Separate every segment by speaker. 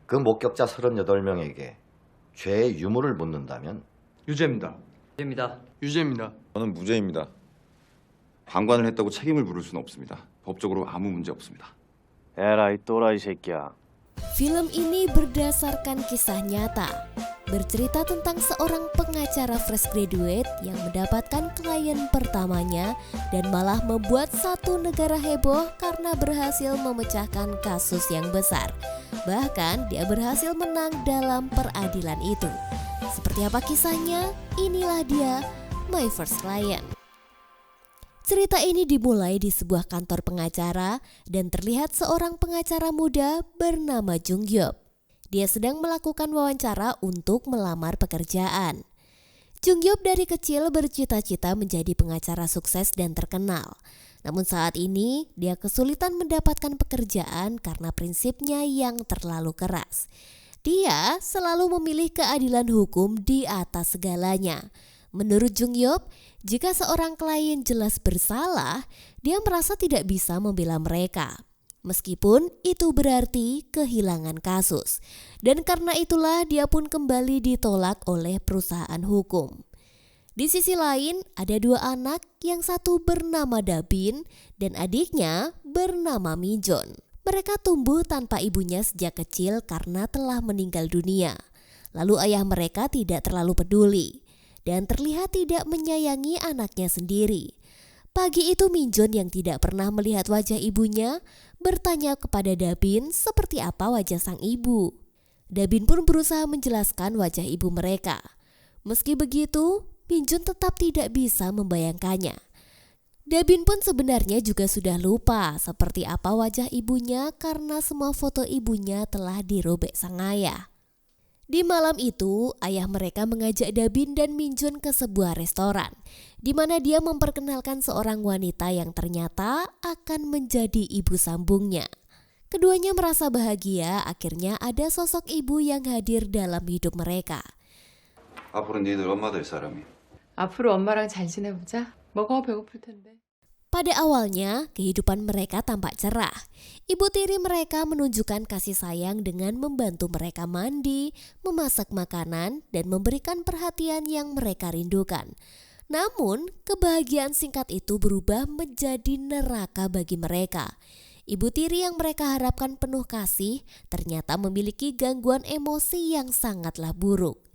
Speaker 1: 그 목격자 38명에게 죄의 유무를 묻는다면
Speaker 2: 유죄입니다.
Speaker 3: 입니다.
Speaker 2: 유죄입니다.
Speaker 4: 저는 무죄입니다.
Speaker 5: 방관을 했다고 책임을 물을 수는 없습니다. 법적으로 아무 문제 없습니다.
Speaker 6: 에라이 또라이 새끼야.
Speaker 7: Film ini berdasarkan kisah nyata, bercerita tentang seorang pengacara fresh graduate yang mendapatkan klien pertamanya dan malah membuat satu negara heboh karena berhasil memecahkan kasus yang besar. Bahkan dia berhasil menang dalam peradilan itu. Seperti apa kisahnya? Inilah dia, My First Client. Cerita ini dimulai di sebuah kantor pengacara dan terlihat seorang pengacara muda bernama Jung Hyup. Dia sedang melakukan wawancara untuk melamar pekerjaan. Jung Hyup dari kecil bercita-cita menjadi pengacara sukses dan terkenal. Namun saat ini dia kesulitan mendapatkan pekerjaan karena prinsipnya yang terlalu keras. Dia selalu memilih keadilan hukum di atas segalanya. Menurut Jung Hyup, jika seorang klien jelas bersalah, dia merasa tidak bisa membela mereka. Meskipun itu berarti kehilangan kasus. Dan karena itulah dia pun kembali ditolak oleh perusahaan hukum. Di sisi lain, ada dua anak, yang satu bernama Dabin dan adiknya bernama Minjon. Mereka tumbuh tanpa ibunya sejak kecil karena telah meninggal dunia. Lalu ayah mereka tidak terlalu peduli dan terlihat tidak menyayangi anaknya sendiri. Pagi itu Minjon yang tidak pernah melihat wajah ibunya bertanya kepada Dabin seperti apa wajah sang ibu. Dabin pun berusaha menjelaskan wajah ibu mereka. Meski begitu, Minjon tetap tidak bisa membayangkannya. Dabin pun sebenarnya juga sudah lupa seperti apa wajah ibunya karena semua foto ibunya telah dirobek sang ayah. Di malam itu, ayah mereka mengajak Dabin dan Minjon ke sebuah restoran, di mana dia memperkenalkan seorang wanita yang ternyata akan menjadi ibu sambungnya. Keduanya merasa bahagia akhirnya ada sosok ibu yang hadir dalam hidup mereka.
Speaker 5: 앞으로 니들 엄마 될 사람이.
Speaker 8: 앞으로 엄마랑 잘 지내보자. 먹어 배고플 텐데.
Speaker 7: Pada awalnya, kehidupan mereka tampak cerah. Ibu tiri mereka menunjukkan kasih sayang dengan membantu mereka mandi, memasak makanan, dan memberikan perhatian yang mereka rindukan. Namun, kebahagiaan singkat itu berubah menjadi neraka bagi mereka. Ibu tiri yang mereka harapkan penuh kasih ternyata memiliki gangguan emosi yang sangatlah buruk.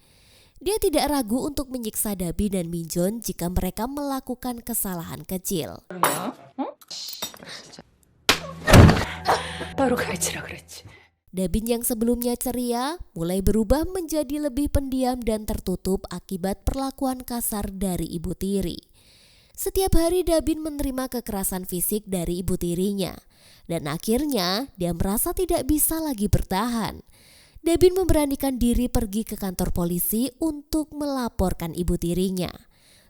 Speaker 7: Dia tidak ragu untuk menyiksa Dabin dan Minjon jika mereka melakukan kesalahan kecil.
Speaker 8: 바로 가르치라 그랬지.
Speaker 7: Dabin yang sebelumnya ceria mulai berubah menjadi lebih pendiam dan tertutup akibat perlakuan kasar dari ibu tiri. Setiap hari Dabin menerima kekerasan fisik dari ibu tirinya dan akhirnya dia merasa tidak bisa lagi bertahan. Dabin memberanikan diri pergi ke kantor polisi untuk melaporkan ibu tirinya.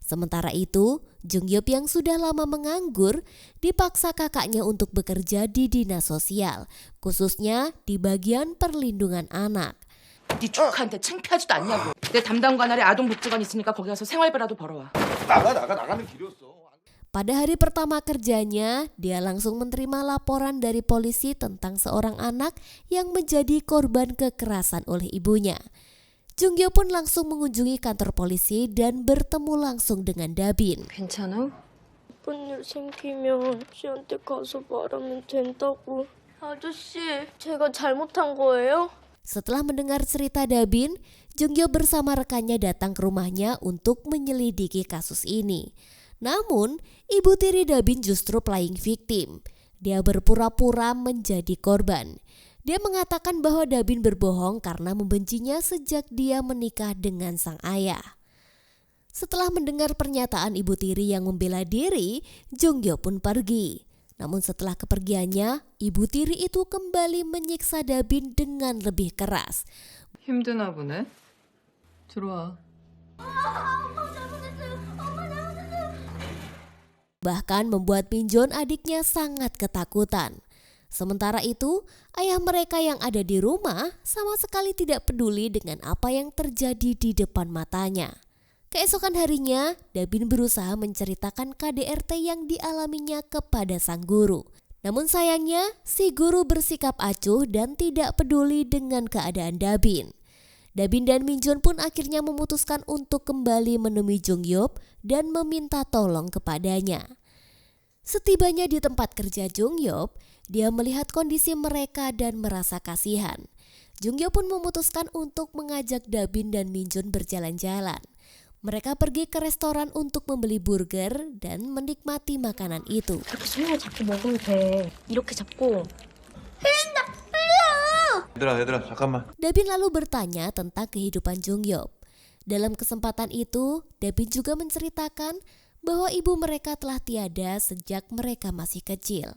Speaker 7: Sementara itu, Jung Hyup yang sudah lama menganggur dipaksa kakaknya untuk bekerja di dinas sosial, khususnya di bagian perlindungan anak.
Speaker 8: 네 조카한테 창피하지도 않냐고. 내 담당관 아래 아동복지관 있으니까 거기 가서 생활비라도 벌어와.
Speaker 5: 나가는 길이었어.
Speaker 7: Pada hari pertama kerjanya, dia langsung menerima laporan dari polisi tentang seorang anak yang menjadi korban kekerasan oleh ibunya. Jung Hyup pun langsung mengunjungi kantor polisi dan bertemu langsung dengan Dabin.
Speaker 9: 괜찮아? 나쁜 일 생기면 씨한테 가서 말하면 된다고. 아저씨, 제가 잘못한 거예요?
Speaker 7: Setelah mendengar cerita Dabin, Jung Hyup bersama rekannya datang ke rumahnya untuk menyelidiki kasus ini. Namun, ibu tiri Dabin justru playing victim. Dia berpura-pura menjadi korban. Dia mengatakan bahwa Dabin berbohong karena membencinya sejak dia menikah dengan sang ayah. Setelah mendengar pernyataan ibu tiri yang membela diri, Jung Hyup pun pergi. Namun setelah kepergiannya, ibu tiri itu kembali menyiksa Dabin dengan lebih keras.
Speaker 8: 힘드나 보네. 들어와.
Speaker 7: Bahkan membuat Minjon adiknya sangat ketakutan. Sementara itu, ayah mereka yang ada di rumah sama sekali tidak peduli dengan apa yang terjadi di depan matanya. Keesokan harinya, Dabin berusaha menceritakan KDRT yang dialaminya kepada sang guru. Namun sayangnya, si guru bersikap acuh dan tidak peduli dengan keadaan Dabin. Dabin dan Minjun pun akhirnya memutuskan untuk kembali menemui Jungyop dan meminta tolong kepadanya. Setibanya di tempat kerja Jungyop, dia melihat kondisi mereka dan merasa kasihan. Jungyop pun memutuskan untuk mengajak Dabin dan Minjun berjalan-jalan. Mereka pergi ke restoran untuk membeli burger dan menikmati makanan itu.
Speaker 9: 이렇게 손을 잡고 먹으면 돼. 이렇게 잡고.
Speaker 2: 얘들아 잠깐만.
Speaker 7: Dabin lalu bertanya tentang kehidupan Jungyop. Dalam kesempatan itu, Dabin juga menceritakan bahwa ibu mereka telah tiada sejak mereka masih kecil.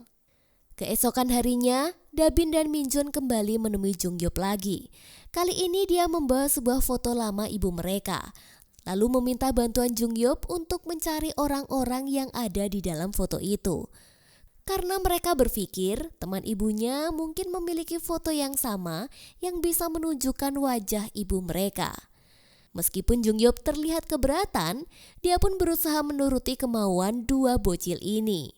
Speaker 7: Keesokan harinya, Dabin dan Minjun kembali menemui Jungyop lagi. Kali ini dia membawa sebuah foto lama ibu mereka, lalu meminta bantuan Jungyop untuk mencari orang-orang yang ada di dalam foto itu. Karena mereka berpikir teman ibunya mungkin memiliki foto yang sama yang bisa menunjukkan wajah ibu mereka. Meskipun Jungyop terlihat keberatan, dia pun berusaha menuruti kemauan dua bocil ini.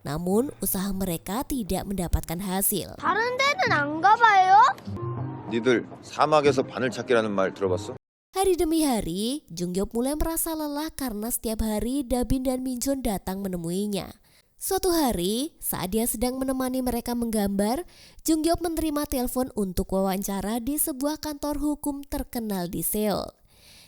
Speaker 7: Namun usaha mereka tidak mendapatkan hasil.
Speaker 9: 다른 데는 안 가봐요?
Speaker 1: 니들 사막에서 바늘 찾기라는 말 들어봤어?
Speaker 7: Hari demi hari, Jungyop mulai merasa lelah karena setiap hari Dabin dan Minjun datang menemuinya. Suatu hari, saat dia sedang menemani mereka menggambar, Jungyop menerima telepon untuk wawancara di sebuah kantor hukum terkenal di Seoul.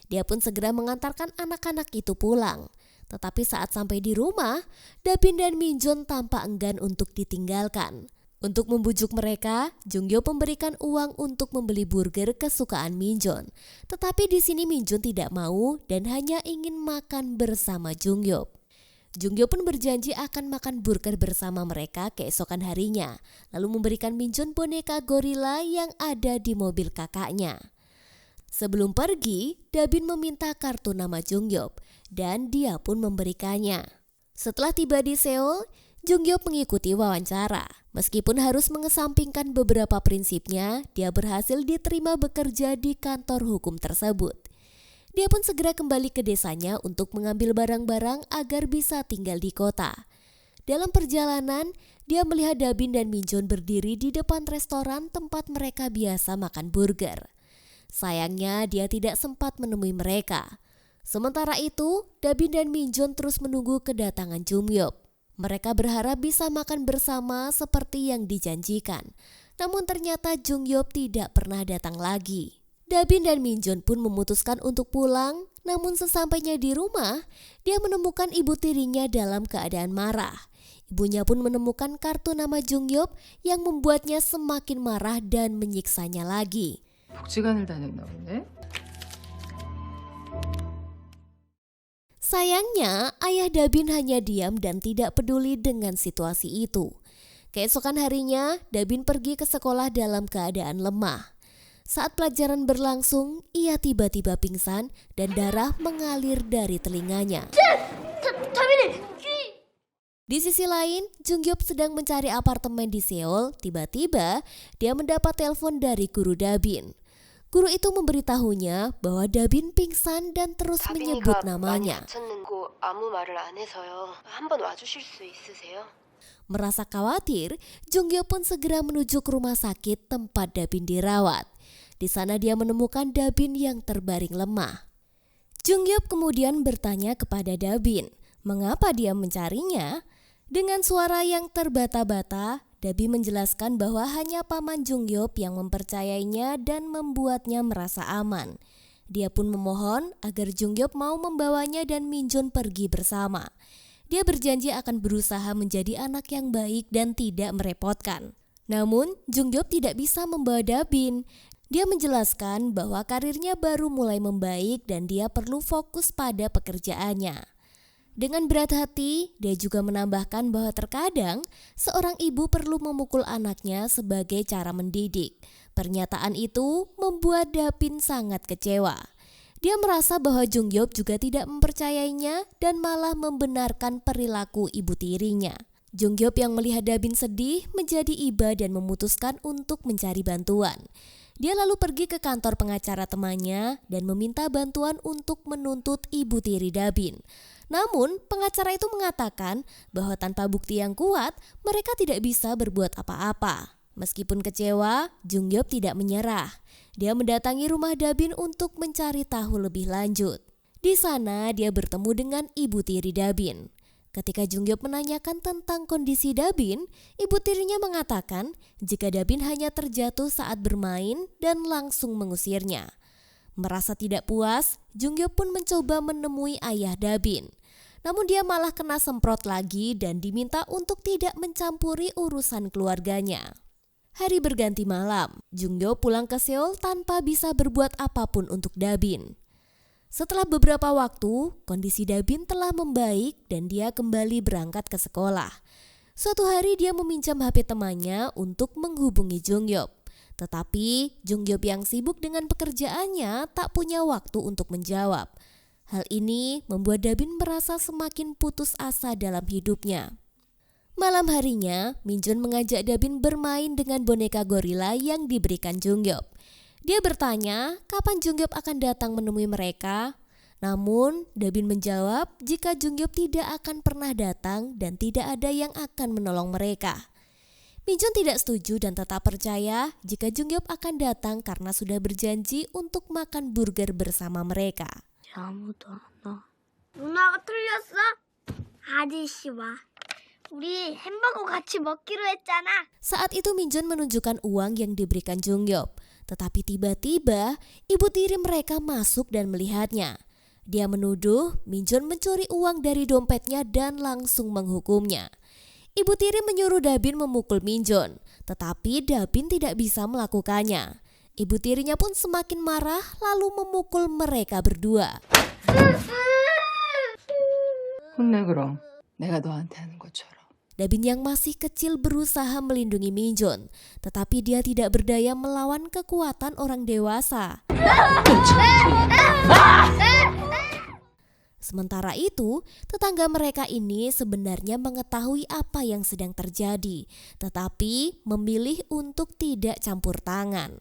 Speaker 7: Dia pun segera mengantarkan anak-anak itu pulang. Tetapi saat sampai di rumah, Dabin dan Minjun tampak enggan untuk ditinggalkan. Untuk membujuk mereka, Jungyop memberikan uang untuk membeli burger kesukaan Minjun. Tetapi di sini Minjun tidak mau dan hanya ingin makan bersama Jungyop. Jungyop pun berjanji akan makan burger bersama mereka keesokan harinya, lalu memberikan Minjun boneka gorila yang ada di mobil kakaknya. Sebelum pergi, Dabin meminta kartu nama Jungyop dan dia pun memberikannya. Setelah tiba di Seoul, Jungyop mengikuti wawancara. Meskipun harus mengesampingkan beberapa prinsipnya, dia berhasil diterima bekerja di kantor hukum tersebut. Dia pun segera kembali ke desanya untuk mengambil barang-barang agar bisa tinggal di kota. Dalam perjalanan, dia melihat Dabin dan Minjun berdiri di depan restoran tempat mereka biasa makan burger. Sayangnya dia tidak sempat menemui mereka. Sementara itu, Dabin dan Minjun terus menunggu kedatangan Jungyop. Mereka berharap bisa makan bersama seperti yang dijanjikan. Namun ternyata Jungyop tidak pernah datang lagi. Dabin dan Minjun pun memutuskan untuk pulang. Namun sesampainya di rumah, dia menemukan ibu tirinya dalam keadaan marah. Ibunya pun menemukan kartu nama Jungyop yang membuatnya semakin marah dan menyiksanya lagi.
Speaker 8: 복지관을 다녔나 보네.
Speaker 7: Sayangnya, ayah Dabin hanya diam dan tidak peduli dengan situasi itu. Keesokan harinya, Dabin pergi ke sekolah dalam keadaan lemah. Saat pelajaran berlangsung, ia tiba-tiba pingsan dan darah mengalir dari telinganya. Di sisi lain, Jungyop sedang mencari apartemen di Seoul. Tiba-tiba, dia mendapat telepon dari guru Dabin. Guru itu memberitahunya bahwa Dabin pingsan dan terus menyebut namanya. Merasa khawatir, Jungyop pun segera menuju ke rumah sakit tempat Dabin dirawat. Di sana dia menemukan Dabin yang terbaring lemah. Jungyop kemudian bertanya kepada Dabin, mengapa dia mencarinya? Dengan suara yang terbata-bata, Dabin menjelaskan bahwa hanya paman Jungyop yang mempercayainya dan membuatnya merasa aman. Dia pun memohon agar Jungyop mau membawanya dan Minjun pergi bersama. Dia berjanji akan berusaha menjadi anak yang baik dan tidak merepotkan. Namun, Jungyop tidak bisa membawa Dabin. Dia menjelaskan bahwa karirnya baru mulai membaik dan dia perlu fokus pada pekerjaannya. Dengan berat hati, dia juga menambahkan bahwa terkadang seorang ibu perlu memukul anaknya sebagai cara mendidik. Pernyataan itu membuat Dabin sangat kecewa. Dia merasa bahwa Jungyop juga tidak mempercayainya dan malah membenarkan perilaku ibu tirinya. Jungyop yang melihat Dabin sedih menjadi iba dan memutuskan untuk mencari bantuan. Dia lalu pergi ke kantor pengacara temannya dan meminta bantuan untuk menuntut ibu tiri Dabin. Namun, pengacara itu mengatakan bahwa tanpa bukti yang kuat, mereka tidak bisa berbuat apa-apa. Meskipun kecewa, Jungyop tidak menyerah. Dia mendatangi rumah Dabin untuk mencari tahu lebih lanjut. Di sana, dia bertemu dengan ibu tiri Dabin. Ketika Jungyop menanyakan tentang kondisi Dabin, ibu tirinya mengatakan jika Dabin hanya terjatuh saat bermain dan langsung mengusirnya. Merasa tidak puas, Jungyop pun mencoba menemui ayah Dabin. Namun dia malah kena semprot lagi dan diminta untuk tidak mencampuri urusan keluarganya. Hari berganti malam, Jungyop pulang ke Seoul tanpa bisa berbuat apapun untuk Dabin. Setelah beberapa waktu, kondisi Dabin telah membaik dan dia kembali berangkat ke sekolah. Suatu hari dia meminjam HP temannya untuk menghubungi Jungyop. Tetapi Jungyop yang sibuk dengan pekerjaannya tak punya waktu untuk menjawab. Hal ini membuat Dabin merasa semakin putus asa dalam hidupnya. Malam harinya, Minjun mengajak Dabin bermain dengan boneka gorila yang diberikan Jungyop. Dia bertanya kapan Jungyop akan datang menemui mereka. Namun, Dabin menjawab jika Jungyop tidak akan pernah datang dan tidak ada yang akan menolong mereka. Minjun tidak setuju dan tetap percaya jika Jungyop akan datang karena sudah berjanji untuk makan burger bersama mereka.
Speaker 9: 아무도 안 와. 누나가 틀렸어? 아저씨 와. 우리 햄버거 같이 먹기로 했잖아.
Speaker 7: Saat itu Minjun menunjukkan uang yang diberikan Jungyop. Tetapi tiba-tiba ibu tiri mereka masuk dan melihatnya. Dia menuduh Minjun mencuri uang dari dompetnya dan langsung menghukumnya. Ibu tiri menyuruh Dabin memukul Minjun, tetapi Dabin tidak bisa melakukannya. Ibu tirinya pun semakin marah lalu memukul mereka berdua.
Speaker 8: 혼내 그럼. 내가 너한테 하는 것처럼.
Speaker 7: Dabin yang masih kecil berusaha melindungi Minjun, tetapi dia tidak berdaya melawan kekuatan orang dewasa. Sementara itu, tetangga mereka ini sebenarnya mengetahui apa yang sedang terjadi, tetapi memilih untuk tidak campur tangan.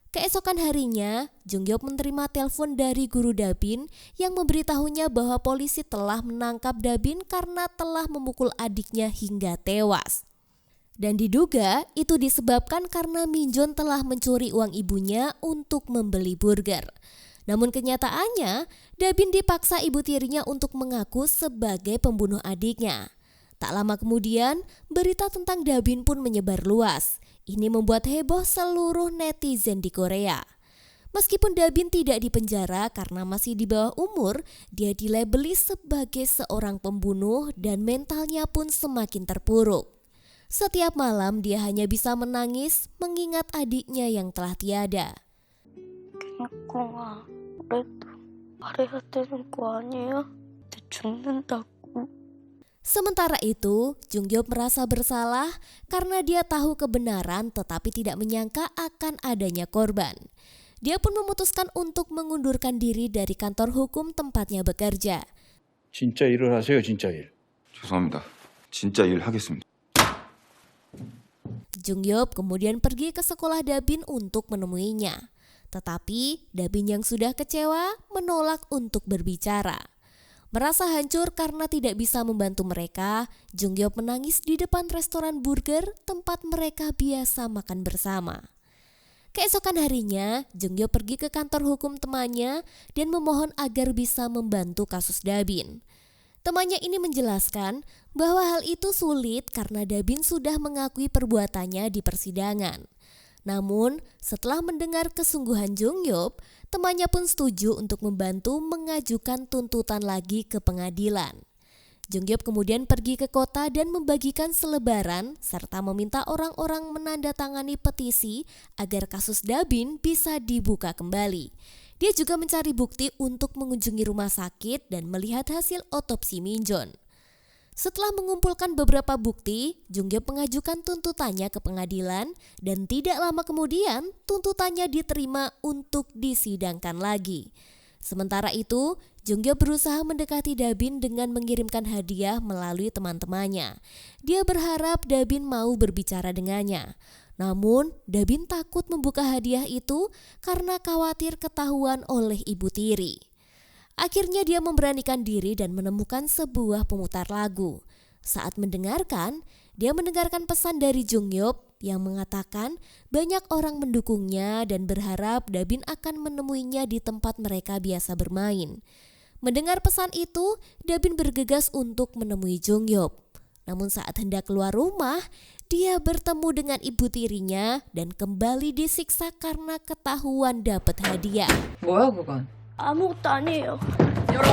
Speaker 7: Keesokan harinya, Jungyop menerima telepon dari guru Dabin yang memberitahunya bahwa polisi telah menangkap Dabin karena telah memukul adiknya hingga tewas. Dan diduga itu disebabkan karena Minjun telah mencuri uang ibunya untuk membeli burger. Namun kenyataannya, Dabin dipaksa ibu tirinya untuk mengaku sebagai pembunuh adiknya. Tak lama kemudian, berita tentang Dabin pun menyebar luas. Ini membuat heboh seluruh netizen di Korea. Meskipun Dabin tidak dipenjara karena masih di bawah umur, dia dilabeli sebagai seorang pembunuh dan mentalnya pun semakin terpuruk. Setiap malam dia hanya bisa menangis mengingat adiknya yang telah tiada.
Speaker 9: 김국아, 그래도 말해야 되는 거 아니야? 나 죽는다고.
Speaker 7: Sementara itu, Jungyop merasa bersalah karena dia tahu kebenaran tetapi tidak menyangka akan adanya korban. Dia pun memutuskan untuk mengundurkan diri dari kantor hukum tempatnya bekerja.
Speaker 2: 진짜 일을 하세요, 진짜 일.
Speaker 5: 죄송합니다. 진짜 일 하겠습니다.
Speaker 7: Jungyop kemudian pergi ke sekolah Dabin untuk menemuinya. Tetapi Dabin yang sudah kecewa menolak untuk berbicara. Merasa hancur karena tidak bisa membantu mereka, Jungyop menangis di depan restoran burger tempat mereka biasa makan bersama. Keesokan harinya, Jungyop pergi ke kantor hukum temannya dan memohon agar bisa membantu kasus Dabin. Temannya ini menjelaskan bahwa hal itu sulit karena Dabin sudah mengakui perbuatannya di persidangan. Namun, setelah mendengar kesungguhan Jungyop, temannya pun setuju untuk membantu mengajukan tuntutan lagi ke pengadilan. Jungyop kemudian pergi ke kota dan membagikan selebaran serta meminta orang-orang menandatangani petisi agar kasus Dabin bisa dibuka kembali. Dia juga mencari bukti untuk mengunjungi rumah sakit dan melihat hasil otopsi Minjun. Setelah mengumpulkan beberapa bukti, Jungyop mengajukan tuntutannya ke pengadilan dan tidak lama kemudian tuntutannya diterima untuk disidangkan lagi. Sementara itu, Jungyop berusaha mendekati Dabin dengan mengirimkan hadiah melalui teman-temannya. Dia berharap Dabin mau berbicara dengannya. Namun, Dabin takut membuka hadiah itu karena khawatir ketahuan oleh Ibu Tiri. Akhirnya dia memberanikan diri dan menemukan sebuah pemutar lagu. Saat mendengarkan, dia mendengarkan pesan dari Jungyop yang mengatakan banyak orang mendukungnya dan berharap Dabin akan menemuinya di tempat mereka biasa bermain. Mendengar pesan itu, Dabin bergegas untuk menemui Jungyop. Namun saat hendak keluar rumah, dia bertemu dengan ibu tirinya dan kembali disiksa karena ketahuan dapat hadiah.
Speaker 8: 뭐야 그건?
Speaker 9: 아무것도 아니에요.
Speaker 8: 열어.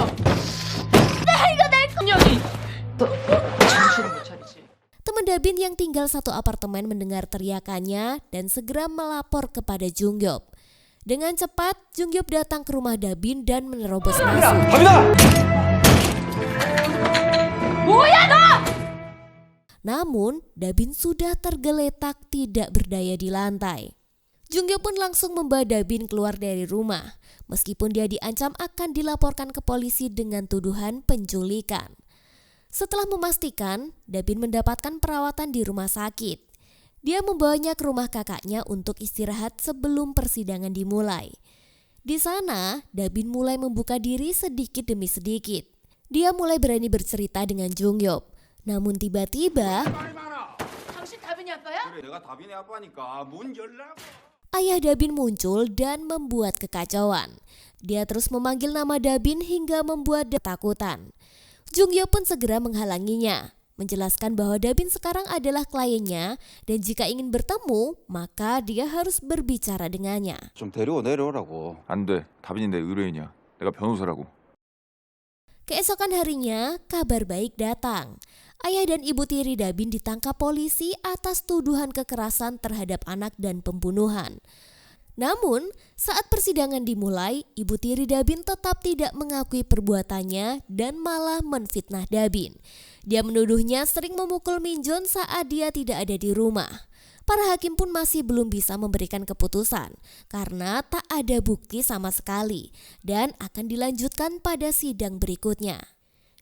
Speaker 8: 이거 내 거. 정신을 못 차리지.
Speaker 7: Teman Dabin yang tinggal satu apartemen mendengar teriakannya dan segera melapor kepada Jungyop. Dengan cepat, Jungyop datang ke rumah Dabin dan menerobos masuk.
Speaker 8: 뭐야 너?
Speaker 7: Namun, Dabin sudah tergeletak tidak berdaya di lantai. Jungyop pun langsung membawa Dabin keluar dari rumah, meskipun dia diancam akan dilaporkan ke polisi dengan tuduhan penculikan. Setelah memastikan, Dabin mendapatkan perawatan di rumah sakit. Dia membawanya ke rumah kakaknya untuk istirahat sebelum persidangan dimulai. Di sana, Dabin mulai membuka diri sedikit demi sedikit. Dia mulai berani bercerita dengan Jungyop. Namun tiba-tiba,
Speaker 8: 당신 다빈이 아빠야?
Speaker 5: 그래 내가 다빈의 아빠니까 문 열라고.
Speaker 7: ayah Dabin muncul dan membuat kekacauan. Dia terus memanggil nama Dabin hingga membuat ketakutan. Jungyop pun segera menghalanginya, menjelaskan bahwa Dabin sekarang adalah kliennya dan jika ingin bertemu, maka dia harus berbicara dengannya.
Speaker 5: 좀 데리고 내려오라고. 안 돼. 다빈이 내 의뢰인이야. 내가 변호사라고.
Speaker 7: Keesokan harinya, kabar baik datang. Ayah dan ibu tiri Dabin ditangkap polisi atas tuduhan kekerasan terhadap anak dan pembunuhan. Namun, saat persidangan dimulai, ibu tiri Dabin tetap tidak mengakui perbuatannya dan malah menfitnah Dabin. Dia menuduhnya sering memukul Minjon saat dia tidak ada di rumah. Para hakim pun masih belum bisa memberikan keputusan karena tak ada bukti sama sekali dan akan dilanjutkan pada sidang berikutnya.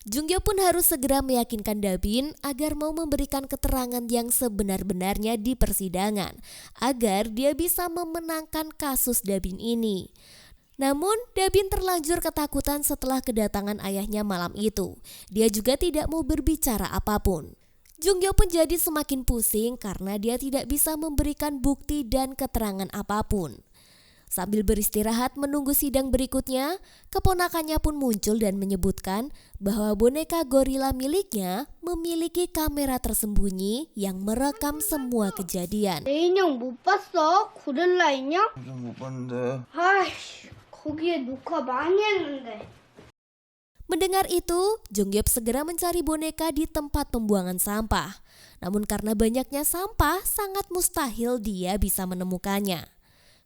Speaker 7: Jungyop pun harus segera meyakinkan Dabin agar mau memberikan keterangan yang sebenar-benarnya di persidangan agar dia bisa memenangkan kasus Dabin ini. Namun, Dabin terlanjur ketakutan setelah kedatangan ayahnya malam itu. Dia juga tidak mau berbicara apapun. Jungyop pun jadi semakin pusing karena dia tidak bisa memberikan bukti dan keterangan apapun. Sambil beristirahat menunggu sidang berikutnya, keponakannya pun muncul dan menyebutkan bahwa boneka gorila miliknya memiliki kamera tersembunyi yang merekam semua kejadian.
Speaker 9: 내 인형 못 봤어? 고릴라 인형?
Speaker 5: 못 봤는데.
Speaker 9: 아이씨, 거기에 녹화 많이 했는데.
Speaker 7: Mendengar itu, Jungyop segera mencari boneka di tempat pembuangan sampah. Namun karena banyaknya sampah, sangat mustahil dia bisa menemukannya.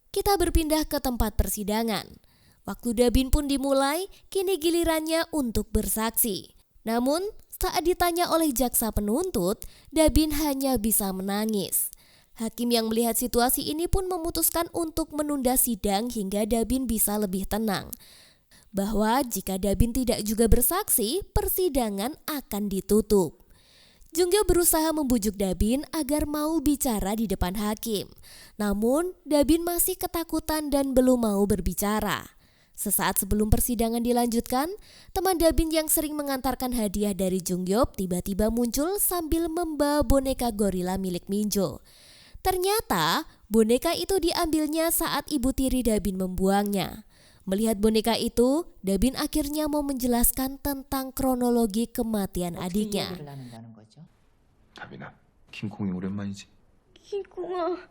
Speaker 7: Kita berpindah ke tempat persidangan. Waktu Dabin pun dimulai, kini gilirannya untuk bersaksi. Namun, saat ditanya oleh jaksa penuntut, Dabin hanya bisa menangis. Hakim yang melihat situasi ini pun memutuskan untuk menunda sidang hingga Dabin bisa lebih tenang. Bahwa jika Dabin tidak juga bersaksi, persidangan akan ditutup. Jungyop berusaha membujuk Dabin agar mau bicara di depan hakim. Namun, Dabin masih ketakutan dan belum mau berbicara. Sesaat sebelum persidangan dilanjutkan, teman Dabin yang sering mengantarkan hadiah dari Jungyop tiba-tiba muncul sambil membawa boneka gorila milik Minjo. Ternyata, boneka itu diambilnya saat ibu tiri Dabin membuangnya. Melihat boneka itu, Dabin akhirnya mau menjelaskan tentang kronologi kematian adiknya.
Speaker 5: 다빈아, 킹콩이 오랜만이지.
Speaker 9: 킹콩아.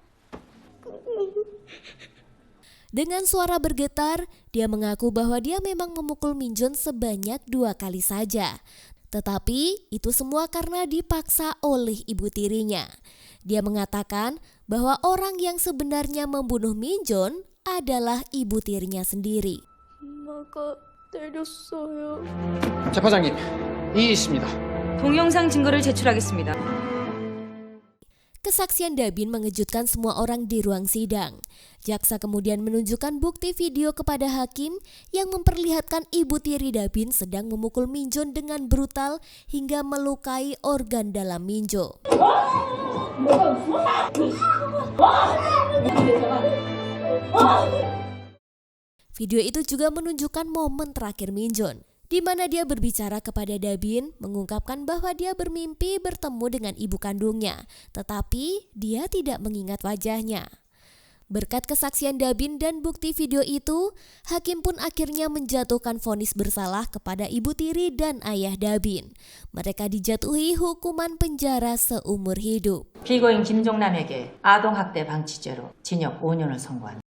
Speaker 7: Dengan suara bergetar, dia mengaku bahwa dia memang memukul Minjon sebanyak 2 kali saja. Tetapi itu semua karena dipaksa oleh ibu tirinya. Dia mengatakan bahwa orang yang sebenarnya membunuh Minjon adalah ibu tirinya sendiri.
Speaker 9: 엄마가 때렸어요.
Speaker 2: 재판장님, 이의 있습니다.
Speaker 8: 동영상 증거를 제출하겠습니다.
Speaker 7: Kesaksian Dabin mengejutkan semua orang di ruang sidang. Jaksa kemudian menunjukkan bukti video kepada hakim yang memperlihatkan ibu tiri Dabin sedang memukul Minjon dengan brutal hingga melukai organ dalam Minjo. Video itu juga menunjukkan momen terakhir Minjon, di mana dia berbicara kepada Dabin, mengungkapkan bahwa dia bermimpi bertemu dengan ibu kandungnya, tetapi dia tidak mengingat wajahnya. Berkat kesaksian Dabin dan bukti video itu, hakim pun akhirnya menjatuhkan vonis bersalah kepada ibu tiri dan ayah Dabin. Mereka dijatuhi hukuman penjara seumur hidup.
Speaker 3: 피고인 김종남에게 아동학대 방치죄로 징역 5년을 선고한다.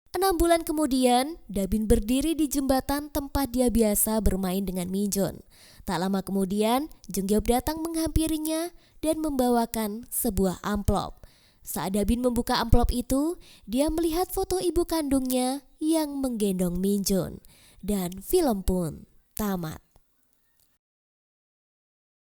Speaker 7: 6 bulan kemudian, Dabin berdiri di jembatan tempat dia biasa bermain dengan Minjon. Tak lama kemudian, Jung Gyeop datang menghampirinya dan membawakan sebuah amplop. Saat Dabin membuka amplop itu, dia melihat foto ibu kandungnya yang menggendong Minjon. Dan film pun tamat.